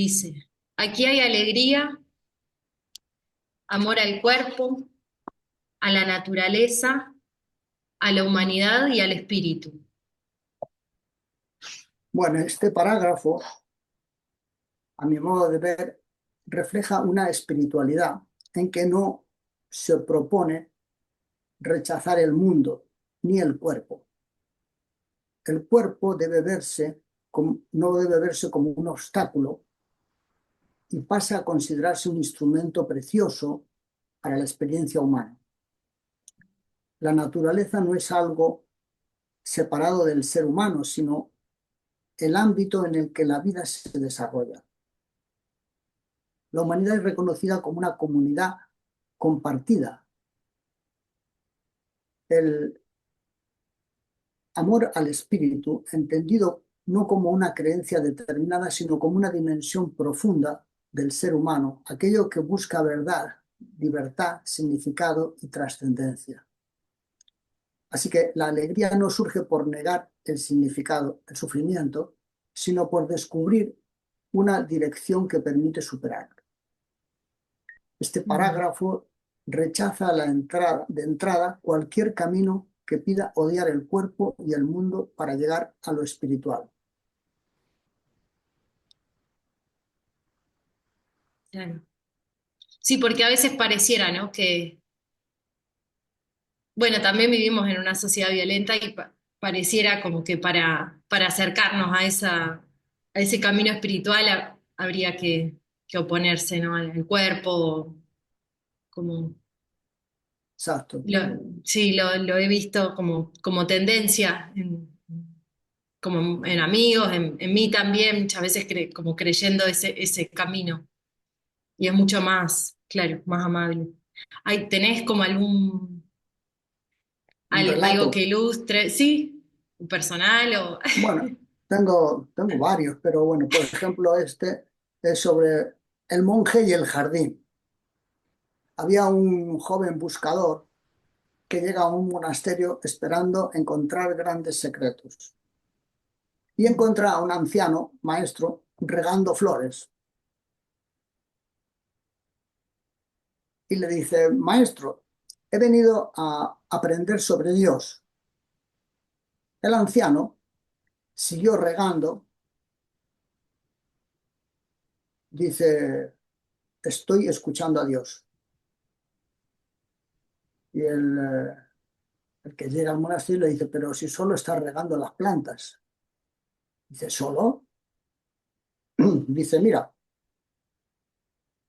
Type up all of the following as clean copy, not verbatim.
Dice, aquí hay alegría, amor al cuerpo, a la naturaleza, a la humanidad y al espíritu. Bueno, este parágrafo, a mi modo de ver, refleja una espiritualidad en que no se propone rechazar el mundo ni el cuerpo. El cuerpo no debe verse como un obstáculo y pasa a considerarse un instrumento precioso para la experiencia humana. La naturaleza no es algo separado del ser humano, sino el ámbito en el que la vida se desarrolla. La humanidad es reconocida como una comunidad compartida. El amor al espíritu, entendido no como una creencia determinada, sino como una dimensión profunda del ser humano, aquello que busca verdad, libertad, significado y trascendencia. Así que la alegría no surge por negar el significado, el sufrimiento, sino por descubrir una dirección que permite superar. Este Mm, parágrafo rechaza de entrada cualquier camino que pida odiar el cuerpo y el mundo para llegar a lo espiritual. claro. Sí, porque a veces pareciera, ¿no? Que, bueno, también vivimos en una sociedad violenta y pareciera como que para acercarnos a a ese camino espiritual habría que oponerse, ¿no? Al cuerpo, como Exacto. sí, lo he visto como tendencia, como en amigos, en mí también, muchas veces como creyendo ese camino. Y es mucho más, claro, más amable. ¿Tenés como Un algo relato. que ilustre? Sí, un personal o... Bueno, tengo varios, pero bueno, por ejemplo, este es sobre el monje y el jardín. Había un joven buscador que llega a un monasterio esperando encontrar grandes secretos y encuentra a un anciano maestro regando flores y le dice, maestro, he venido a aprender sobre Dios. El anciano siguió regando, dice, estoy escuchando a Dios. Y el que llega al monasterio le dice, pero si solo está regando las plantas. Dice, ¿solo? Dice, mira,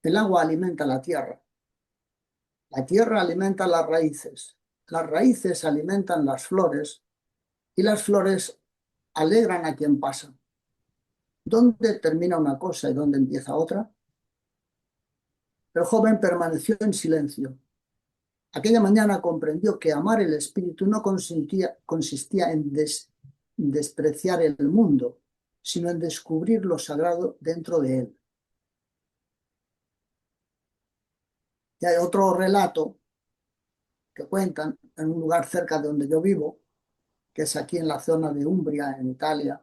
el agua alimenta la tierra alimenta las raíces alimentan las flores y las flores alegran a quien pasa. ¿Dónde termina una cosa y dónde empieza otra? El joven permaneció en silencio. Aquella mañana comprendió que amar el espíritu no consistía en despreciar el mundo, sino en descubrir lo sagrado dentro de él. Y hay otro relato que cuentan en un lugar cerca de donde yo vivo, que es aquí en la zona de Umbria, en Italia,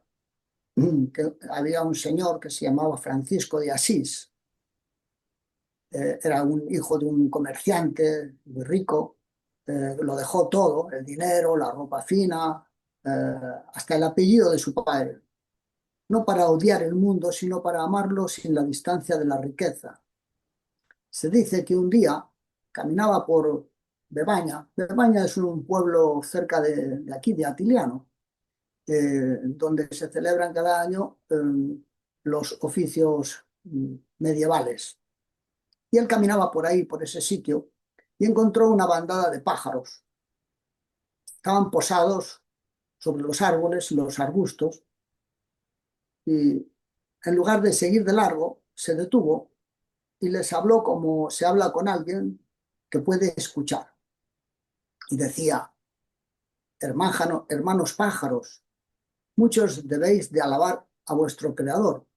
que había un señor que se llamaba Francisco de Asís. Era un hijo de un comerciante muy rico, lo dejó todo, el dinero, la ropa fina, eh, hasta el apellido de su padre, no para odiar el mundo, sino para amarlo sin la distancia de la riqueza. Se dice que un día caminaba por Bebaña. Bebaña es un pueblo cerca de aquí, de Atiliano, donde se celebran cada año los oficios medievales. Y él caminaba por ahí, por ese sitio, y encontró una bandada de pájaros. Estaban posados sobre los árboles y los arbustos, y en lugar de seguir de largo, se detuvo y les habló como se habla con alguien que puede escuchar. Y decía, hermanos pájaros, muchos debéis de alabar a vuestro Creador.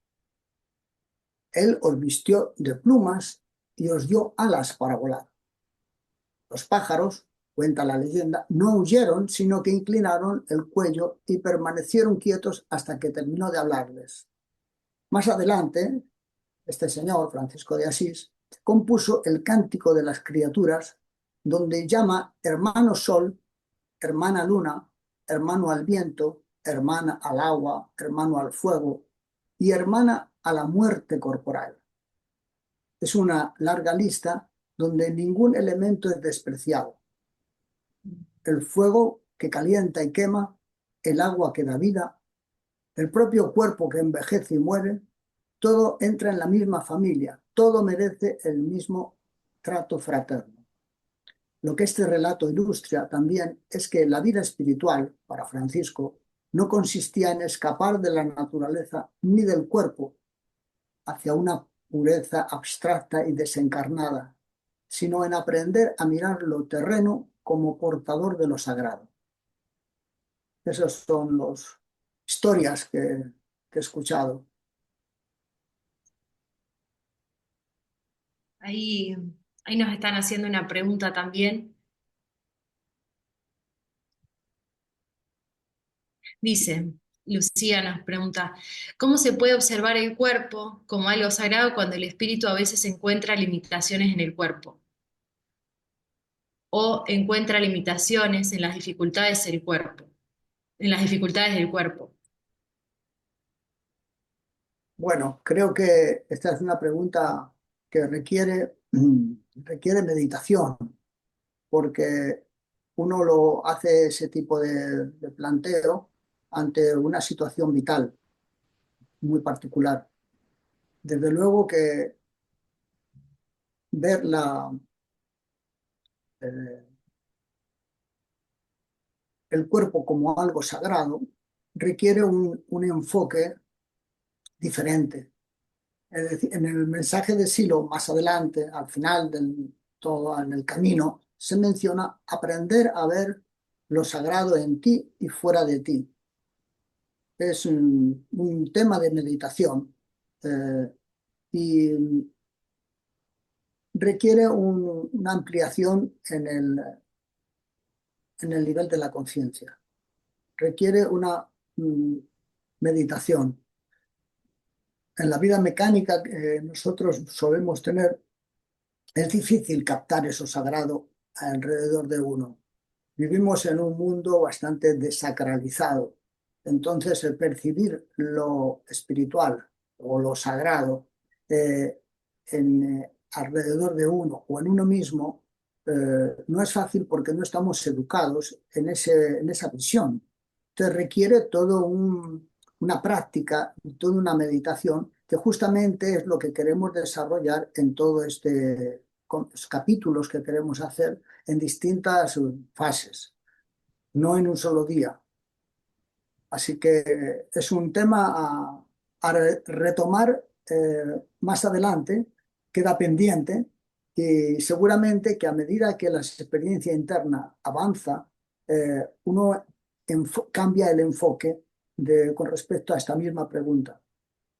Él os vistió de plumas y os dio alas para volar. Los pájaros, cuenta la leyenda, no huyeron, sino que inclinaron el cuello y permanecieron quietos hasta que terminó de hablarles. Más adelante, este señor, Francisco de Asís, compuso el Cántico de las Criaturas, donde llama hermano sol, hermana luna, hermano al viento, hermana al agua, hermano al fuego y hermana a la muerte corporal. Es una larga lista donde ningún elemento es despreciado. El fuego que calienta y quema, el agua que da vida, el propio cuerpo que envejece y muere, todo entra en la misma familia, todo merece el mismo trato fraterno. Lo que este relato ilustra también es que la vida espiritual, para Francisco, no consistía en escapar de la naturaleza ni del cuerpo hacia una pureza abstracta y desencarnada, sino en aprender a mirar lo terreno como portador de lo sagrado. Esas son las historias que he escuchado. Ahí, ahí nos están haciendo una pregunta también. Dice, Lucía nos pregunta, ¿cómo se puede observar el cuerpo como algo sagrado cuando el espíritu a veces encuentra limitaciones en el cuerpo o encuentra limitaciones en las dificultades del cuerpo, en las dificultades del cuerpo? Bueno, creo que esta es una pregunta que requiere meditación, porque uno lo hace ese tipo de planteo ante una situación vital muy particular. Desde luego que ver eh, el cuerpo como algo sagrado requiere un enfoque diferente. Es decir, en el mensaje de Silo, más adelante, al final del todo en el camino, se menciona aprender a ver lo sagrado en ti y fuera de ti. Es un tema de meditación y requiere una ampliación en el nivel de la conciencia. Requiere una meditación. En la vida mecánica que nosotros solemos tener, es difícil captar eso sagrado alrededor de uno. Vivimos en un mundo bastante desacralizado. Entonces, el percibir lo espiritual o lo sagrado alrededor de uno o en uno mismo no es fácil porque no estamos educados en esa visión. Entonces, requiere una práctica, toda una meditación que justamente es lo que queremos desarrollar en todo con los capítulos que queremos hacer en distintas fases, no en un solo día. Así que es un tema a retomar más adelante, queda pendiente y seguramente que a medida que la experiencia interna avanza, uno cambia el enfoque con respecto a esta misma pregunta.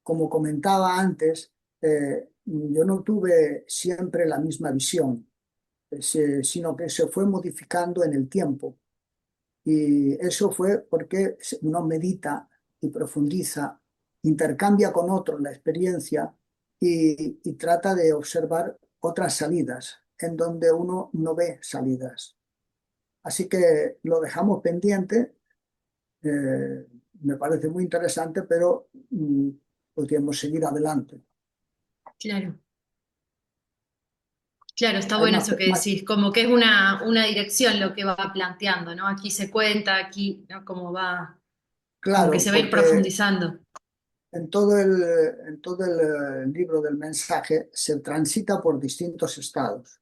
Como comentaba antes, yo no tuve siempre la misma visión, sino que se fue modificando en el tiempo. Y eso fue porque uno medita y profundiza, intercambia con otros la experiencia y trata de observar otras salidas en donde uno no ve salidas. Así que lo dejamos pendiente, eh, me parece muy interesante, pero podríamos seguir adelante. Claro, claro, está Hay bueno eso que más. decís, como que es una dirección lo que va planteando, ¿no? Aquí se cuenta, aquí, ¿no? Como va, como que Claro, se va a ir porque profundizando. en todo el libro del mensaje se transita por distintos estados.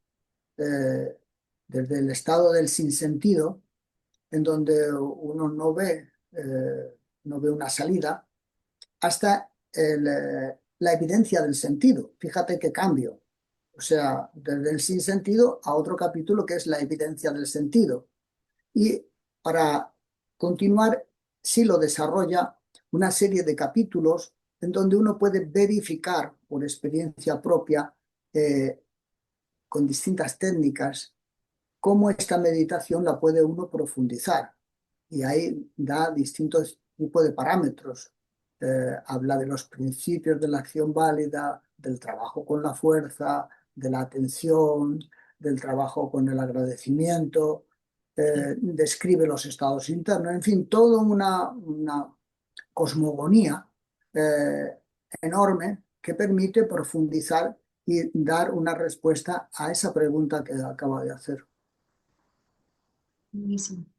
Eh, Desde el estado del sinsentido, en donde uno no ve una salida, hasta la evidencia del sentido. Fíjate qué cambio. O sea, desde el sinsentido a otro capítulo que es la evidencia del sentido. Y para continuar, sí lo desarrolla una serie de capítulos en donde uno puede verificar por experiencia propia, eh, con distintas técnicas, cómo esta meditación la puede uno profundizar. Y ahí da distintos tipos de parámetros. Habla de los principios de la acción válida, del trabajo con la fuerza, de la atención, del trabajo con el agradecimiento, describe los estados internos, en fin, toda una cosmogonía eh, enorme que permite profundizar y dar una respuesta a esa pregunta que acaba de hacer. Buenísimo.